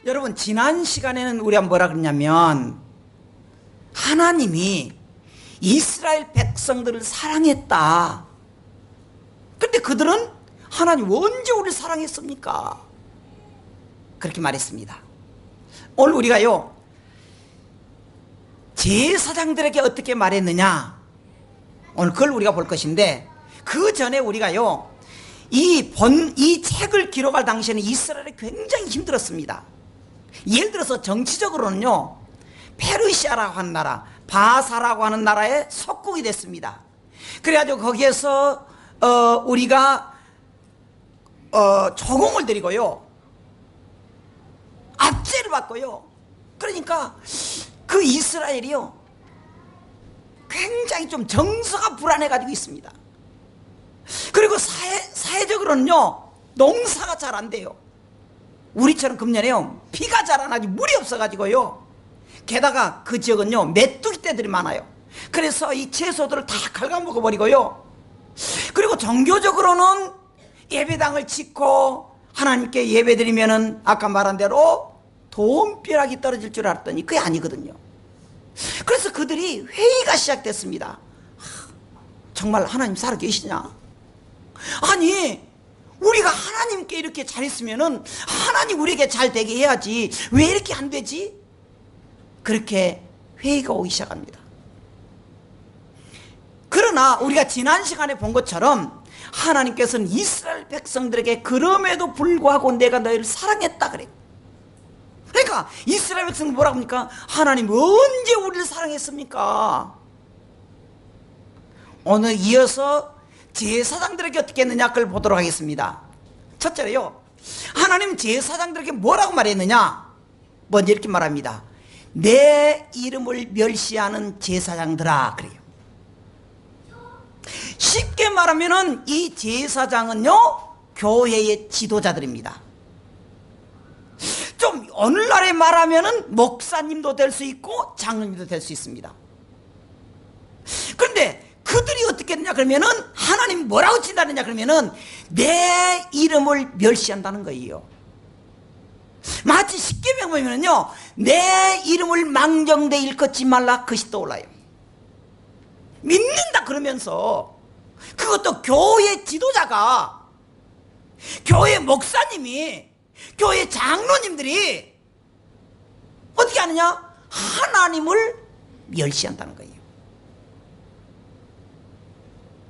여러분, 지난 시간에는 우리가 뭐라 그랬냐면 하나님이 이스라엘 백성들을 사랑했다. 근데 그들은 하나님 언제 우리를 사랑했습니까? 그렇게 말했습니다. 오늘 우리가요, 제사장들에게 어떻게 말했느냐, 오늘 그걸 우리가 볼 것인데, 그 전에 우리가요, 이 책을 기록할 당시에는 이스라엘이 굉장히 힘들었습니다. 예를 들어서 정치적으로는요, 페르시아라고 하는 나라, 바사라고 하는 나라의 속국이 됐습니다. 그래가지고 거기에서 우리가 조공을 드리고요, 압제를 받고요. 그러니까 그 이스라엘이요, 굉장히 좀 정서가 불안해가지고 있습니다. 그리고 사회적으로는요, 농사가 잘 안 돼요. 우리처럼 금년에요, 비가 잘 안 나지, 물이 없어가지고요. 게다가 그 지역은요, 메뚜기 떼들이 많아요. 그래서 이 채소들을 다 갉아먹어버리고요. 그리고 종교적으로는 예배당을 짓고 하나님께 예배드리면은 아까 말한 대로 돈벼락이 떨어질 줄 알았더니 그게 아니거든요. 그래서 그들이 회의가 시작됐습니다. 정말 하나님 살아계시냐? 아니, 우리가 하나님께 이렇게 잘했으면은 하나님 우리에게 잘 되게 해야지, 왜 이렇게 안 되지? 그렇게 회의가 오기 시작합니다. 그러나 우리가 지난 시간에 본 것처럼 하나님께서는 이스라엘 백성들에게 그럼에도 불구하고 내가 너희를 사랑했다 그래요. 그러니까 이스라엘 백성은 뭐라고 합니까? 하나님 언제 우리를 사랑했습니까? 오늘 이어서 제사장들에게 어떻게 했느냐, 그걸 보도록 하겠습니다. 첫째로요, 하나님 제사장들에게 뭐라고 말했느냐? 먼저 이렇게 말합니다. 내 이름을 멸시하는 제사장들아, 그래요. 쉽게 말하면은 이 제사장은요, 교회의 지도자들입니다. 좀 오늘날에 말하면은 목사님도 될 수 있고 장로님도 될 수 있습니다. 그런데 그들이 어떻게 했느냐 그러면은, 하나님 뭐라고 친다느냐 그러면은 내 이름을 멸시한다는 거예요. 마치 십계명 보면은요, 내 이름을 망정되 일컫지 말라, 그것이 떠올라요. 믿는다 그러면서, 그것도 교회 지도자가, 교회 목사님이, 교회 장로님들이 어떻게 하느냐? 하나님을 멸시한다는 거예요.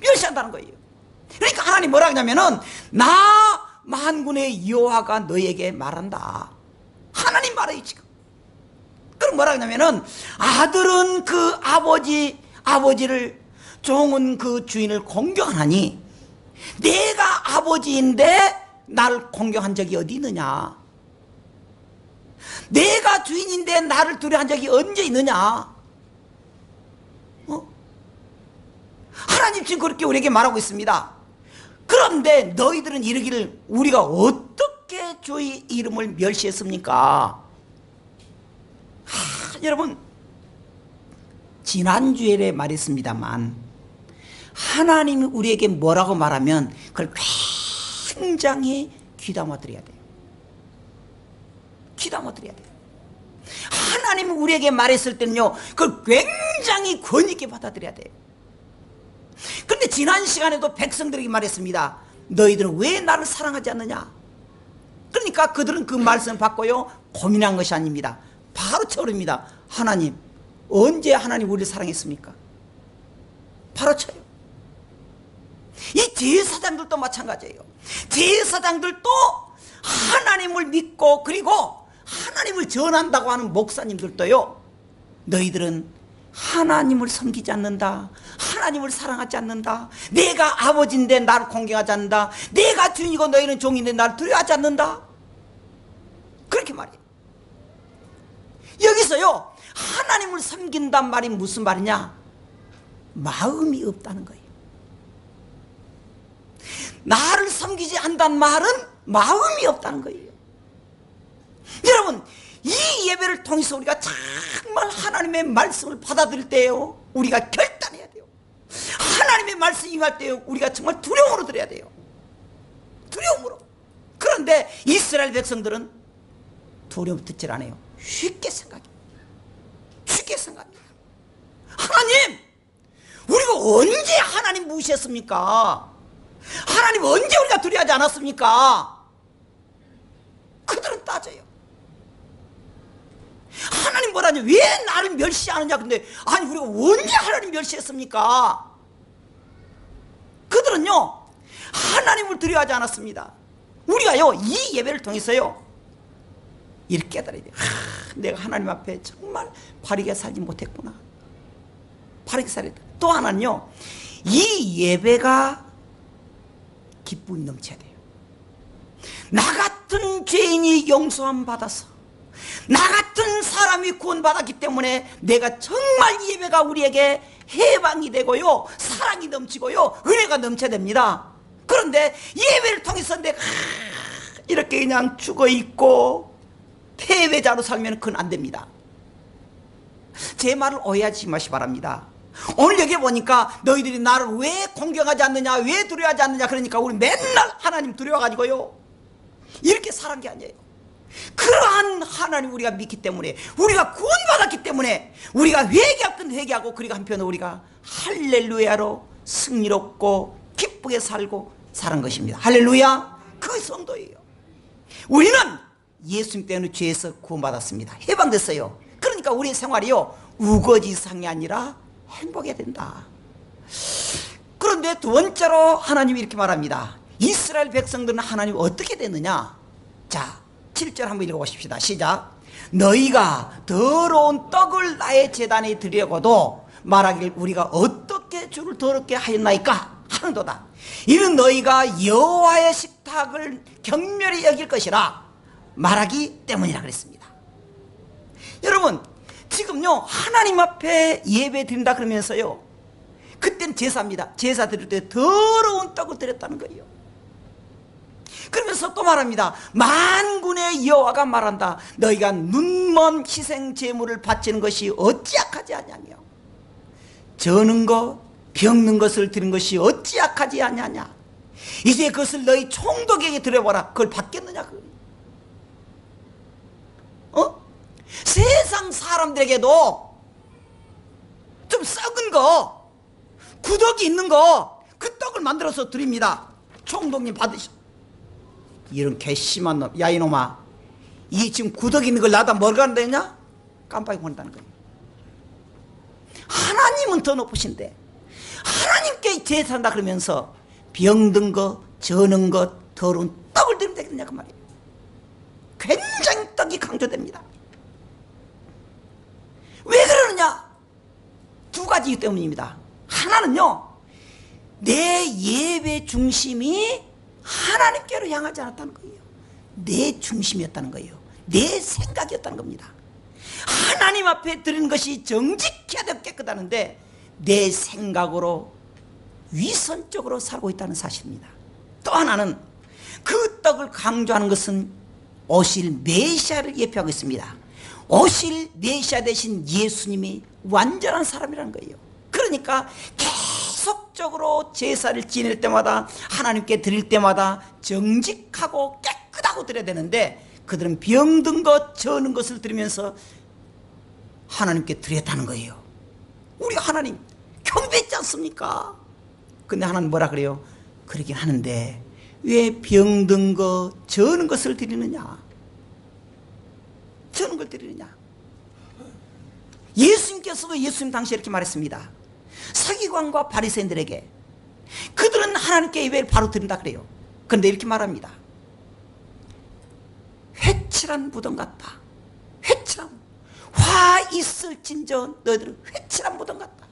멸시한다는 거예요. 그러니까 하나님 뭐라 하냐면은, 나 만군의 여호와가 너에게 말한다. 하나님 말해요 지금. 그럼 뭐라 하냐면은, 아들은 그 아버지를, 종은 그 주인을 공경하니 내가 아버지인데 나를 공경한 적이 어디 있느냐? 내가 주인인데 나를 두려워한 적이 언제 있느냐? 하나님 지금 그렇게 우리에게 말하고 있습니다. 그런데 너희들은 이르기를 우리가 어떻게 주의 이름을 멸시했습니까? 여러분, 지난주에 말했습니다만, 하나님이 우리에게 뭐라고 말하면 그걸 굉장히 귀담아 들어야 돼요. 귀담아 들어야 돼요. 하나님이 우리에게 말했을 때는요, 그걸 굉장히 권위 있게 받아들여야 돼요. 그런데 지난 시간에도 백성들에게 말했습니다. 너희들은 왜 나를 사랑하지 않느냐? 그러니까 그들은 그 말씀을 받고요, 고민한 것이 아닙니다. 바로 쳐버립니다. 하나님, 언제 하나님 우리를 사랑했습니까? 바로 쳐요. 이 제사장들도 마찬가지예요. 제사장들도 하나님을 믿고, 그리고 하나님을 전한다고 하는 목사님들도요, 너희들은 하나님을 섬기지 않는다, 하나님을 사랑하지 않는다, 내가 아버지인데 나를 공경하지 않는다, 내가 주인이고 너희는 종인데 나를 두려워하지 않는다, 그렇게 말해요. 여기서요, 하나님을 섬긴단 말이 무슨 말이냐? 마음이 없다는 거예요. 나를 섬기지 않는다는 말은 마음이 없다는 거예요. 여러분, 이 예배를 통해서 우리가 정말 하나님의 말씀을 받아들일 때요, 우리가 결단해야 돼요. 말씀 임할 때 우리가 정말 두려움으로 드려야 돼요. 두려움으로. 그런데 이스라엘 백성들은 두려움 듣질 않아요. 쉽게 생각해요. 쉽게 생각합니다. 하나님, 우리가 언제 하나님 무시했습니까? 하나님 언제 우리가 두려워하지 않았습니까? 그들은 따져요. 하나님 뭐라냐, 왜 나를 멸시하느냐. 근데 아니 우리가 언제 하나님 멸시했습니까? 그들은요 하나님을 두려워하지 않았습니다. 우리가요 이 예배를 통해서요 이렇게 깨달아야 돼요. 내가 하나님 앞에 정말 바르게 살지 못했구나. 바르게 살아야 돼. 또 하나는요, 이 예배가 기쁨이 넘쳐야 돼요. 나 같은 죄인이 용서함 받아서 나 같은 사람이 구원받았기 때문에 내가 정말 이 예배가 우리에게 해방이 되고요, 사랑이 넘치고요, 은혜가 넘쳐야 됩니다. 그런데 예배를 통해서 내가 이렇게 그냥 죽어있고 패배자로 살면 그건 안 됩니다. 제 말을 오해하지 마시기 바랍니다. 오늘 여기 보니까 너희들이 나를 왜 공경하지 않느냐, 왜 두려워하지 않느냐, 그러니까 우리 맨날 하나님 두려워가지고요 이렇게 살은 게 아니에요. 그러한 하나님 우리가 믿기 때문에, 우리가 구원받았기 때문에 우리가 회개할 건 회개하고, 그리고 한편으로 우리가 할렐루야로 승리롭고 기쁘게 살고 사는 것입니다. 할렐루야. 그 성도예요. 우리는 예수님 때문에 죄에서 구원받았습니다. 해방됐어요. 그러니까 우리의 생활이요 우거지상이 아니라 행복해야 된다. 그런데 두 번째로 하나님이 이렇게 말합니다. 이스라엘 백성들은 하나님 어떻게 됐느냐. 자 7절 한번 읽어보십시다. 시작. 너희가 더러운 떡을 나의 제단에 드리려고도 말하길 우리가 어떻게 주를 더럽게 하였나이까 하는도다. 이는 너희가 여호와의 식탁을 경멸히 여길 것이라 말하기 때문이라 그랬습니다. 여러분 지금요 하나님 앞에 예배 드린다 그러면서요, 그때는 제사입니다. 제사 드릴 때 더러운 떡을 드렸다는 거예요. 그러면서 또 말합니다. 만군의 여호와가 말한다. 너희가 눈먼 희생 제물을 바치는 것이 어찌 약하지 아니하며 저는 것 병든 것을 드린 것이 어찌 약하지 아니하냐. 이제 그것을 너희 총독에게 드려보라. 그걸 받겠느냐. 세상 사람들에게도 좀 썩은 거, 구더기 있는 거, 그 떡을 만들어서 드립니다. 총독님 받으시. 이런 괘씸한 놈, 야 이놈아, 이 지금 구더기 있는 걸 놔다 뭘 간다냐? 깜빡이 본다는 거예요. 하나님은 더 높으신데 하나님께 제사한다 그러면서 병든 것, 저는 것, 더러운 떡을 드리면 되겠냐 그 말이에요. 굉장히 떡이 강조됩니다. 왜 그러느냐? 두 가지 이유 때문입니다. 하나는요, 내 예배 중심이 하나님께로 향하지 않았다는 거예요. 내 중심이었다는 거예요. 내 생각이었다는 겁니다. 하나님 앞에 드리는 것이 정직해야 되고 깨끗하는데 내 생각으로 위선적으로 살고 있다는 사실입니다. 또 하나는 그 떡을 강조하는 것은 오실 메시아를 예표하고 있습니다. 오실 메시아 대신 예수님이 완전한 사람이라는 거예요. 그러니까 계속적으로 제사를 지낼 때마다, 하나님께 드릴 때마다 정직하고 깨끗하고 드려야 되는데 그들은 병든 것, 저는 것을 드리면서 하나님께 드렸다는 거예요. 우리 하나님 경배했지 않습니까? 근데 하나님 뭐라 그래요? 그러긴 하는데 왜 병든 것, 저는 것을 드리느냐? 저는 걸 드리느냐? 예수님께서도 예수님 당시에 이렇게 말했습니다. 서기관과 바리새인들에게 그들은 하나님께 예배를 바로 드린다 그래요. 그런데 이렇게 말합니다. 회칠한 무덤 같다. 회칠한, 화 있을진저 너희들은 회칠한 무덤 같다.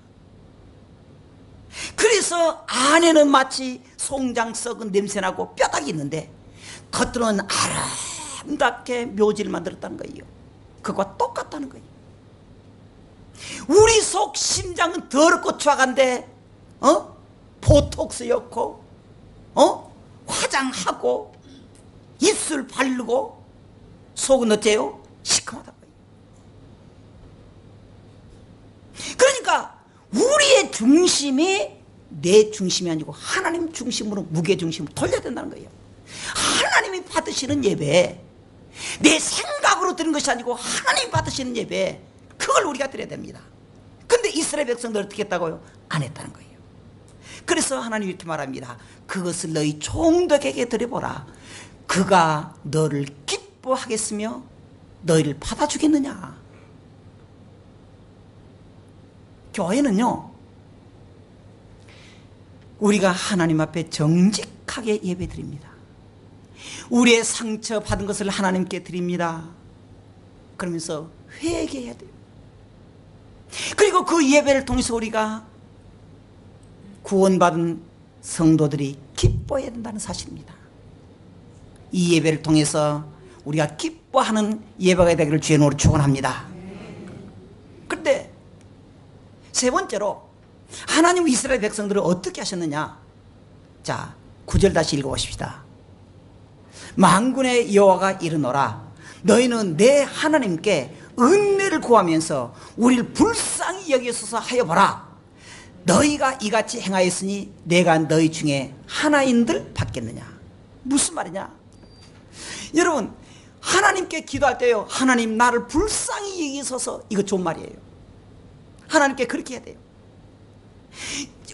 그래서 안에는 마치 송장 썩은 냄새나고 뼈다귀 있는데 겉으로는 아름답게 묘지를 만들었다는 거예요. 그거와 똑같다는 거예요. 우리 속 심장은 더럽고 추악한데 보톡스 였고 화장하고 입술 바르고 속은 어때요? 시커멓다고. 그러니까 우리의 중심이 내 중심이 아니고 하나님 중심으로, 무게 중심으로 돌려야 된다는 거예요. 하나님이 받으시는 예배, 내 생각으로 드는 것이 아니고 하나님이 받으시는 예배, 그걸 우리가 드려야 됩니다. 근데 이스라엘 백성들 어떻게 했다고요? 안 했다는 거예요. 그래서 하나님이 이렇게 말합니다. 그것을 너희 종덕에게 드려보라. 그가 너를 기뻐하겠으며 너희를 받아주겠느냐. 교회는요, 우리가 하나님 앞에 정직하게 예배드립니다. 우리의 상처 받은 것을 하나님께 드립니다. 그러면서 회개해야 돼요. 그리고 그 예배를 통해서 우리가 구원받은 성도들이 기뻐해야 된다는 사실입니다. 이 예배를 통해서 우리가 기뻐하는 예배가 되기를 주의 이름으로 축원합니다. 그런데 세 번째로 하나님 이스라엘 백성들을 어떻게 하셨느냐. 자, 9절 다시 읽어보십시다. 만군의 여호와가 이르노라. 너희는 내 하나님께 은혜를 구하면서 우리를 불쌍히 여기소서 하여 보라. 너희가 이같이 행하였으니 내가 너희 중에 하나인들 받겠느냐. 무슨 말이냐. 여러분, 하나님께 기도할 때요, 하나님 나를 불쌍히 여기소서, 이거 좋은 말이에요. 하나님께 그렇게 해야 돼요.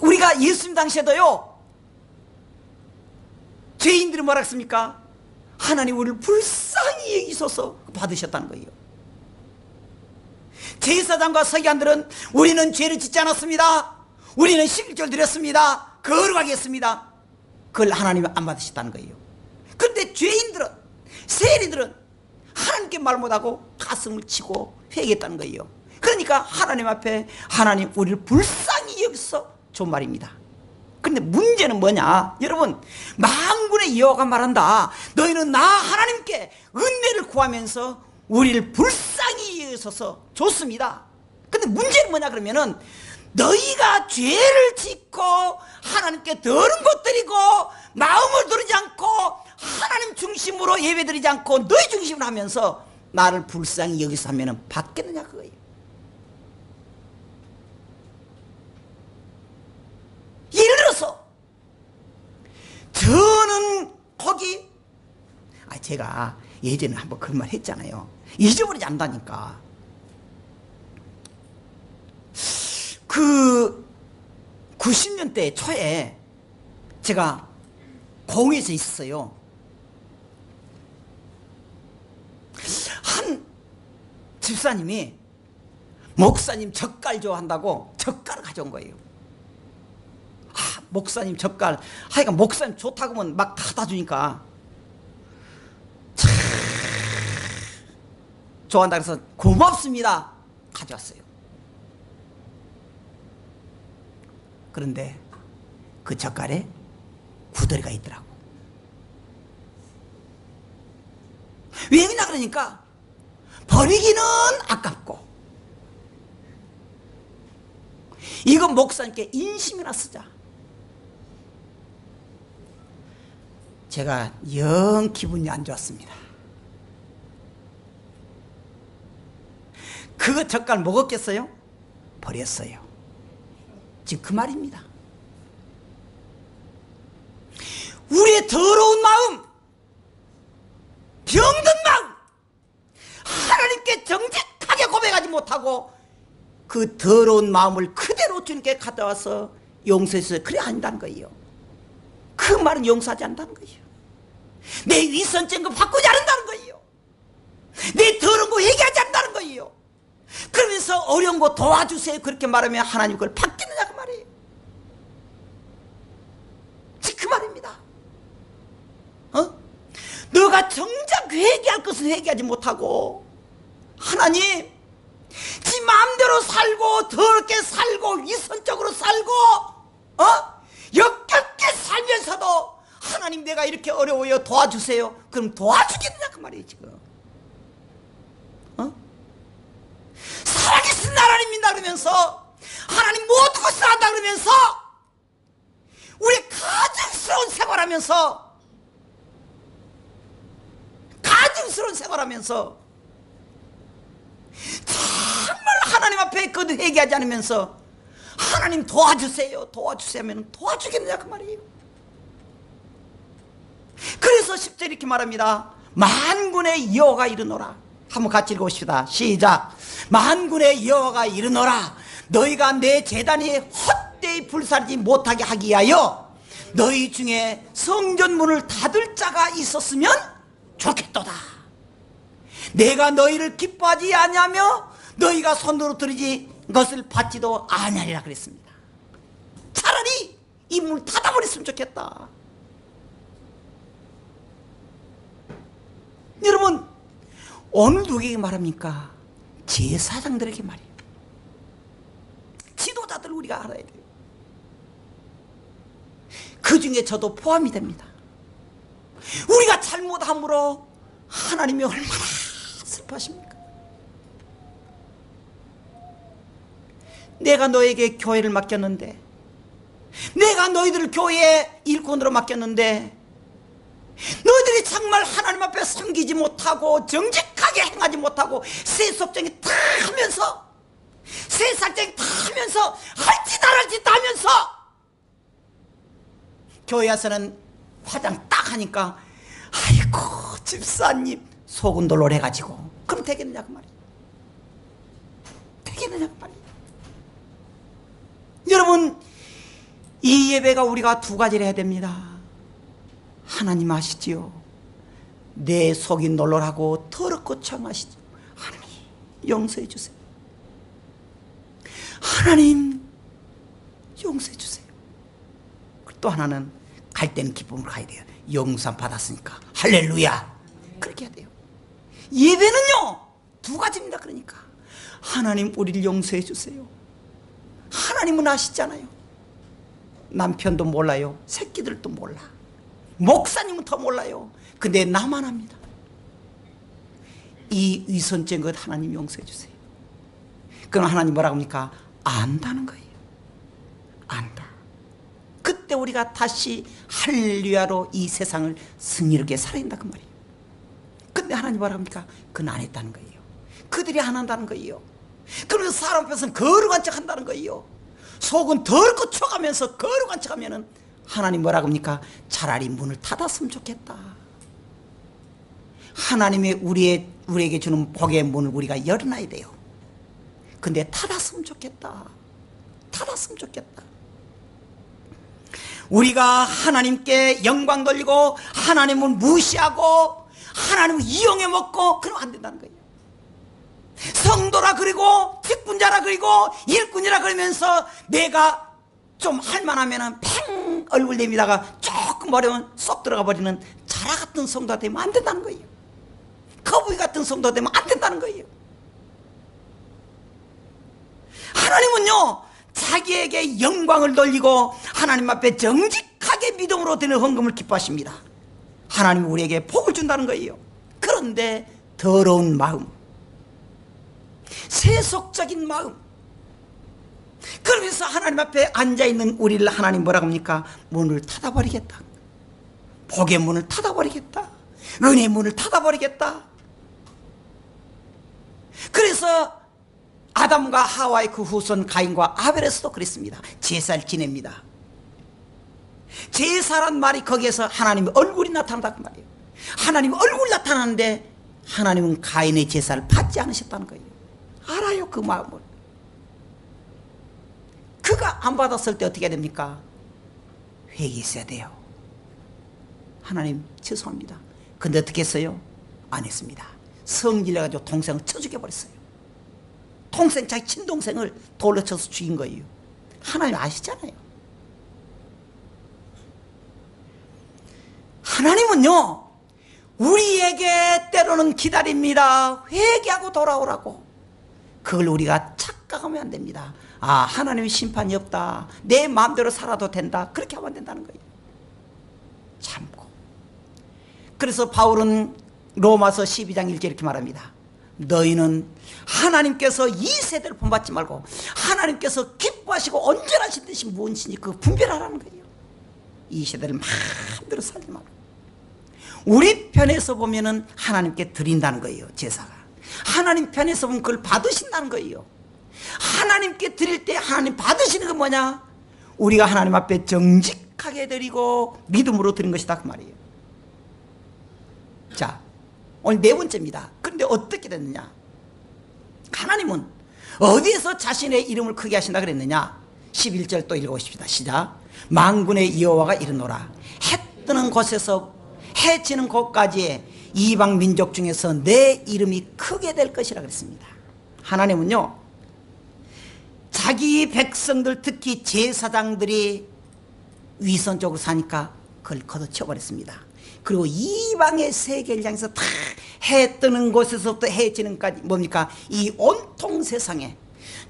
우리가 예수님 당시에도요, 죄인들이 뭐라 했습니까? 하나님 우리를 불쌍히 여기소서 받으셨다는 거예요. 제사장과 서기관들은 우리는 죄를 짓지 않았습니다, 우리는 11절 드렸습니다, 거룩하겠습니다, 그걸 하나님이 안 받으셨다는 거예요. 그런데 죄인들은, 세리들은 하나님께 말 못하고 가슴을 치고 회개했다는 거예요. 그러니까 하나님 앞에 하나님 우리를 불쌍히 여기서 좋은 말입니다. 그런데 문제는 뭐냐. 여러분, 만군의 여호와가 말한다. 너희는 나 하나님께 은혜를 구하면서 우리를 불쌍히 여기소서 좋습니다. 근데 문제는 뭐냐 그러면은, 너희가 죄를 짓고 하나님께 더러운 것 드리고 마음을 두르지 않고 하나님 중심으로 예배드리지 않고 너희 중심으로 하면서 나를 불쌍히 여기서 하면은 받겠느냐 그거예요. 예를 들어서 저는 거기, 제가 예전에 한번 그런 말 했잖아요. 잊어버리지 않는다니까. 그 90년대 초에 제가 공회에서 있었어요. 한 집사님이 목사님 젓갈 좋아한다고 젓갈을 가져온 거예요. 목사님 젓갈, 하여간 목사님 좋다고 하면 막 갖다 주니까 참 좋아한다 그래서 고맙습니다 가져왔어요. 그런데 그 젓갈에 구더리가 있더라고. 왜 그러냐 그러니까 버리기는 아깝고, 이건 목사님께 인심이나 쓰자. 제가 영 기분이 안 좋았습니다. 그 젓갈 먹었겠어요? 버렸어요. 지금 그 말입니다. 우리의 더러운 마음, 병든 마음, 하나님께 정직하게 고백하지 못하고 그 더러운 마음을 그대로 주님께 갖다 와서 용서해서 그래 한다는 거예요. 그 말은 용서하지 않는다는 거예요. 내 위선적인 거 바꾸지 않는다는 거예요. 내 더러운 거 얘기하지 않는다는 거예요. 그러면서 어려운 거 도와주세요 그렇게 말하면 하나님 그걸 받겠느냐 그 말이에요. 지금 그 말입니다. 너가 정작 회개할 것은 회개하지 못하고 하나님 지 마음대로 살고 더럽게 살고 위선적으로 살고 역겹게 살면서도 하나님 내가 이렇게 어려워요 도와주세요. 그럼 도와주겠느냐 그 말이에요. 지금 살아계신 하나님 믿는다 그러면서 하나님 모든 것을 한다 그러면서 우리 가증스러운 생활하면서 정말 하나님 앞에 그 회개하지 않으면서 하나님 도와주세요, 도와주세요 하면 도와주겠느냐 그 말이에요. 그래서 10절 이렇게 말합니다. 만군의 여호와가 이르노라. 한번 같이 읽어봅시다. 시작. 만군의 여호와가 이르노라. 너희가 내 제단이 헛되이 불사르지 못하게 하기 위하여 너희 중에 성전문을 닫을 자가 있었으면 좋겠도다. 내가 너희를 기뻐하지 아니하며 너희가 손으로 들이지 것을 받지도 아니하리라 그랬습니다. 차라리 이 문을 닫아버렸으면 좋겠다. 여러분, 오늘 누구에게 말합니까? 제사장들에게 말이에요. 지도자들 우리가 알아야 돼요. 그 중에 저도 포함이 됩니다. 우리가 잘못함으로 하나님이 얼마나 슬퍼하십니까? 내가 너에게 교회를 맡겼는데, 내가 너희들을 교회의 일꾼으로 맡겼는데 너희들이 정말 하나님 앞에 섬기지 못하고 정직하게 행하지 못하고 세속적인 다 하면서 세상적인 다 하면서 할 짓 안 할 짓 다 하면서 교회 와서는 화장 딱 하니까 아이고 집사님 속은 돌돌해가지고 그럼 되겠느냐 그 말이에요. 되겠느냐 그 말이에요. 여러분, 이 예배가 우리가 두 가지를 해야 됩니다. 하나님 아시지요? 내 속이 놀놀하고 더럽고 청하시죠. 하나님 용서해 주세요. 하나님 용서해 주세요. 또 하나는 갈 때는 기쁨으로 가야 돼요. 용서 받았으니까 할렐루야 그렇게 해야 돼요. 예배는요 두 가지입니다. 그러니까 하나님 우리를 용서해 주세요. 하나님은 아시잖아요. 남편도 몰라요. 새끼들도 몰라. 목사님은 더 몰라요. 근데 나만 합니다. 이 위선적인 것 하나님 용서해 주세요. 그럼 하나님 뭐라고 합니까? 안다는 거예요. 안다. 그때 우리가 다시 할렐루야로 이 세상을 승리롭게 살아낸다 그 말이에요. 근데 하나님 뭐라고 합니까? 그건 안 했다는 거예요. 그들이 안 한다는 거예요. 그러면서 사람 앞에서는 거룩한 척 한다는 거예요. 속은 더럽고 쳐가면서 거룩한 척 하면은 하나님 뭐라고 합니까? 차라리 문을 닫았으면 좋겠다. 하나님이 우리에게 주는 복의 문을 우리가 열어놔야 돼요. 근데 닫았으면 좋겠다. 닫았으면 좋겠다. 우리가 하나님께 영광 돌리고 하나님을 무시하고 하나님을 이용해 먹고 그러면 안 된다는 거예요. 성도라 그리고 직분자라 그리고 일꾼이라 그러면서 내가 좀 할만하면은 팽 얼굴 내미다가 조금 어려우면 쏙 들어가 버리는 자라 같은 성도가 되면 안 된다는 거예요. 거북이 같은 성도가 되면 안 된다는 거예요. 하나님은요 자기에게 영광을 돌리고 하나님 앞에 정직하게 믿음으로 드리는 헌금을 기뻐하십니다. 하나님이 우리에게 복을 준다는 거예요. 그런데 더러운 마음, 세속적인 마음, 그러면서 하나님 앞에 앉아있는 우리를 하나님 뭐라고 합니까? 문을 닫아버리겠다. 복의 문을 닫아버리겠다. 은혜의 문을 닫아버리겠다. 그래서 아담과 하와의 그 후손 가인과 아벨에서도 그랬습니다. 제사를 지냅니다. 제사란 말이 거기에서 하나님의 얼굴이 나타난다 그 말이에요. 하나님의 얼굴이 나타나는데 하나님은 가인의 제사를 받지 않으셨다는 거예요. 알아요 그 마음을. 그가 안 받았을 때 어떻게 됩니까? 회개했어야 돼요. 하나님 죄송합니다. 근데 어떻게 했어요? 안 했습니다. 성질내가지고 동생을 쳐 죽여버렸어요. 동생 자기 친동생을 돌로 쳐서 죽인 거예요. 하나님 아시잖아요. 하나님은요 우리에게 때로는 기다립니다. 회개하고 돌아오라고. 그걸 우리가 착각하면 안 됩니다. 아 하나님의 심판이 없다, 내 마음대로 살아도 된다, 그렇게 하면 안 된다는 거예요. 참고. 그래서 바울은 로마서 12장 1절 이렇게 말합니다. 너희는 하나님께서 이 세대를 본받지 말고 하나님께서 기뻐하시고 온전하신 뜻이 무엇인지 그 분별하라는 거예요. 이 세대를 마음대로 살지 말고. 우리 편에서 보면은 하나님께 드린다는 거예요. 제사가. 하나님 편에서 보면 그걸 받으신다는 거예요. 하나님께 드릴 때 하나님 받으시는 건 뭐냐? 우리가 하나님 앞에 정직하게 드리고 믿음으로 드린 것이다 그 말이에요. 자, 오늘 네 번째입니다. 그런데 어떻게 됐느냐? 하나님은 어디에서 자신의 이름을 크게 하신다 그랬느냐? 11절 또 읽어보십시다. 시작. 만군의 여호와가 이르노라. 해 뜨는 곳에서 해 지는 곳까지 이방 민족 중에서 내 이름이 크게 될 것이라 그랬습니다. 하나님은요, 자기 백성들, 특히 제사장들이 위선적으로 사니까 그걸 걷어쳐버렸습니다. 그리고 이방의 세계를 향해서 다 해 뜨는 곳에서부터 해 지는까지 뭡니까? 이 온통 세상에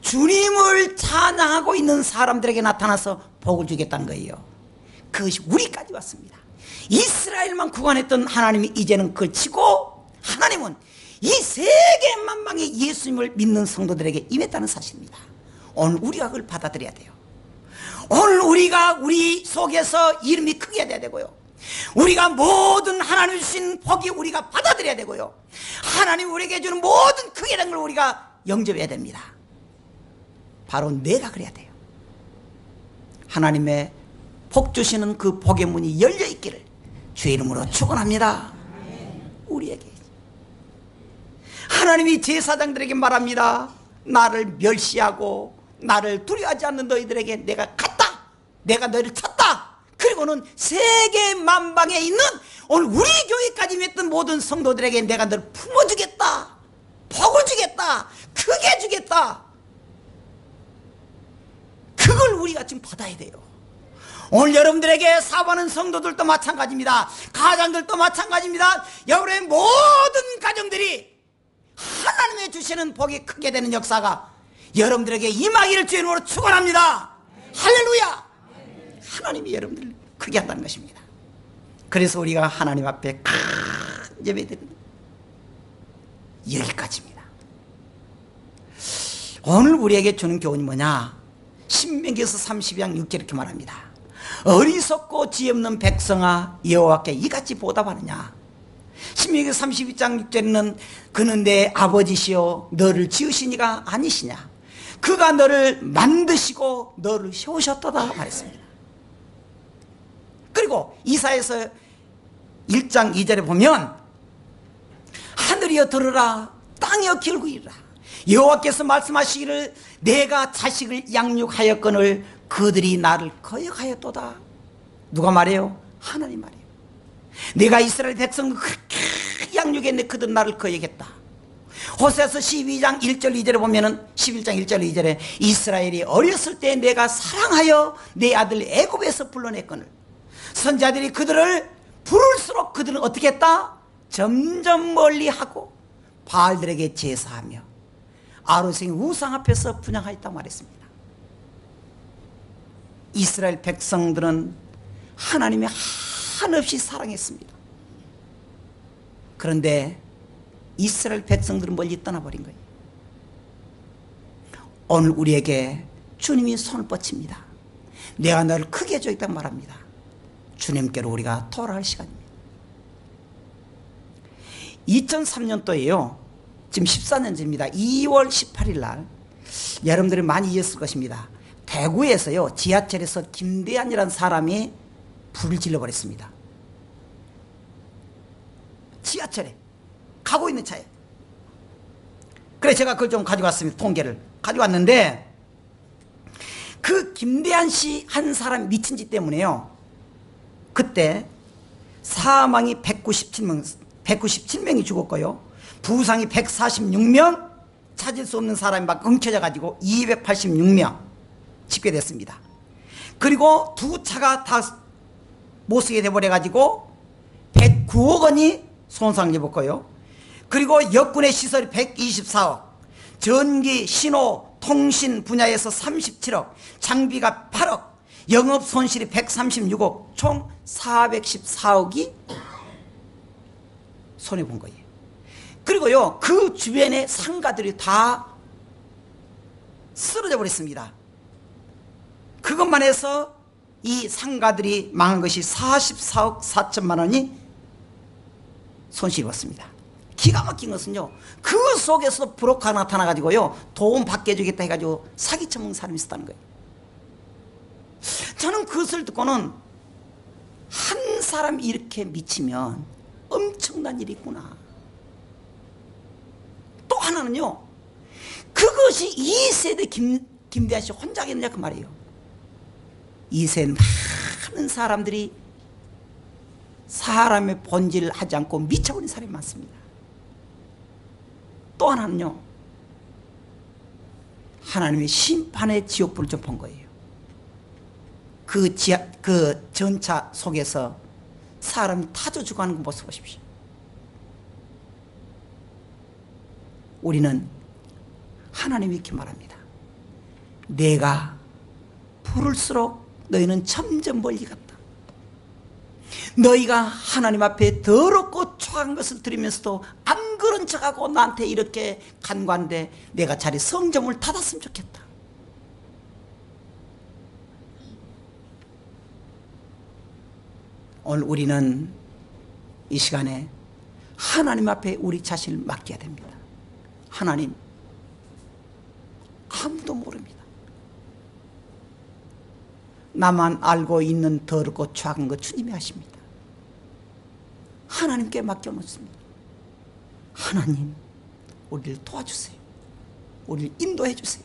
주님을 찬양하고 있는 사람들에게 나타나서 복을 주겠다는 거예요. 그것이 우리까지 왔습니다. 이스라엘만 구원했던 하나님이 이제는 그걸 치고 하나님은 이 세계 만방에 예수님을 믿는 성도들에게 임했다는 사실입니다. 오늘 우리가 그걸 받아들여야 돼요. 오늘 우리가 우리 속에서 이름이 크게 돼야 되고요. 우리가 모든 하나님 주신 복이 우리가 받아들여야 되고요. 하나님 우리에게 주는 모든 크게 된 걸 우리가 영접해야 됩니다. 바로 내가 그래야 돼요. 하나님의 복 주시는 그 복의 문이 열려 있기를 주의 이름으로 축원합니다. 우리에게 하나님이 제사장들에게 말합니다. 나를 멸시하고 나를 두려워하지 않는 너희들에게 내가 갔다. 내가 너희를 찾다. 그리고는 세계 만방에 있는 오늘 우리 교회까지 맺던 모든 성도들에게 내가 너를 품어주겠다. 복을 주겠다. 크게 주겠다. 그걸 우리가 지금 받아야 돼요. 오늘 여러분들에게 사모하는 성도들도 마찬가지입니다. 가장들도 마찬가지입니다. 여러분의 모든 가정들이 하나님의 주시는 복이 크게 되는 역사가 여러분들에게 임하기를 주의 이름으로 축원합니다. 할렐루야. 하나님이 여러분들을 크게 한다는 것입니다. 그래서 우리가 하나님 앞에 큰 예배드리는 여기까지입니다. 오늘 우리에게 주는 교훈이 뭐냐? 신명기에서 32장 6절 이렇게 말합니다. 어리석고 지혜 없는 백성아 여호와께 이같이 보답하느냐? 신명기 32장 6절에는 그는 내 아버지시요 너를 지으시니가 아니시냐? 그가 너를 만드시고 너를 세우셨도다 말했습니다. 그리고 이사야서 1장 2절에 보면 하늘이여 들으라 땅이여 길구이라 여호와께서 말씀하시기를 내가 자식을 양육하였거늘 그들이 나를 거역하였도다. 누가 말해요? 하나님 말이에요. 내가 이스라엘 백성을 그렇게 양육했는데 그들은 나를 거역했다. 호세아서 12장 1절 2절에 보면은 11장 1절 2절에 이스라엘이 어렸을 때 내가 사랑하여 내 아들 애굽에서 불러냈거늘 선자들이 그들을 부를수록 그들은 어떻게 했다? 점점 멀리하고 바알들에게 제사하며 아론의 우상 앞에서 분향하였다고 말했습니다. 이스라엘 백성들은 하나님의 한없이 사랑했습니다. 그런데 이스라엘 백성들은 멀리 떠나버린 거예요. 오늘 우리에게 주님이 손을 뻗칩니다. 내가 너를 크게 해주겠다고 말합니다. 주님께로 우리가 돌아갈 시간입니다. 2003년도에요. 지금 14년째입니다. 2월 18일 날 여러분들이 많이 이해했을 것입니다. 대구에서요 지하철에서 김대한이라는 사람이 불을 질러버렸습니다. 지하철에 가고 있는 차에. 그래서 제가 그걸 좀 가져왔습니다. 통계를 가져왔는데 그 김대한 씨 한 사람 미친 짓 때문에요 그때 사망이 197명이 죽었고요 부상이 146명, 찾을 수 없는 사람이 막 엉켜져 가지고 286명 집계됐습니다. 그리고 두 차가 다 못 쓰게 돼버려 가지고 109억 원이 손상을 입었고요. 그리고 역군의 시설이 124억, 전기, 신호, 통신 분야에서 37억, 장비가 8억, 영업 손실이 136억, 총 414억이 손해본 거예요. 그리고요 그 주변의 상가들이 다 쓰러져 버렸습니다. 그것만 해서 이 상가들이 망한 것이 44억 4천만 원이 손실이 왔습니다. 기가 막힌 것은요, 그 속에서 브로커가 나타나가지고요 도움 받게 해주겠다 해가지고 사기 쳐먹는 사람이 있었다는 거예요. 저는 그것을 듣고는 한 사람이 이렇게 미치면 엄청난 일이 있구나. 또 하나는요, 그것이 2세대 김대한 씨 혼자 하겠느냐 그 말이에요. 2세대 많은 사람들이 사람의 본질을 하지 않고 미쳐버린 사람이 많습니다. 또 하나는요, 하나님의 심판의 지옥불을 접한 거예요. 그 전차 속에서 사람이 타져 죽어가는 그 모습 보십시오. 우리는 하나님이 이렇게 말합니다. 내가 부를수록 너희는 점점 멀리 갔다. 너희가 하나님 앞에 더럽고 초한 것을 드리면서도 안 그런 척하고 나한테 이렇게 간과한데 내가 차라리 성전을 닫았으면 좋겠다. 오늘 우리는 이 시간에 하나님 앞에 우리 자신을 맡겨야 됩니다. 하나님, 아무도 모릅니다. 나만 알고 있는 더럽고 작은 것 주님이 아십니다. 하나님께 맡겨놓습니다. 하나님, 우리를 도와주세요. 우리를 인도해 주세요.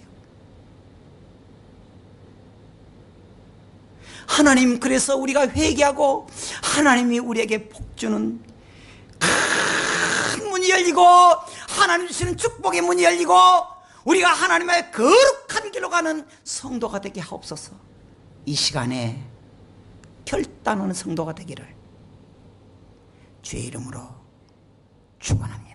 하나님, 그래서 우리가 회개하고 하나님이 우리에게 복 주는 큰 문이 열리고 하나님 주시는 축복의 문이 열리고 우리가 하나님의 거룩한 길로 가는 성도가 되게 하옵소서. 이 시간에 결단하는 성도가 되기를 주의 이름으로 축원합니다.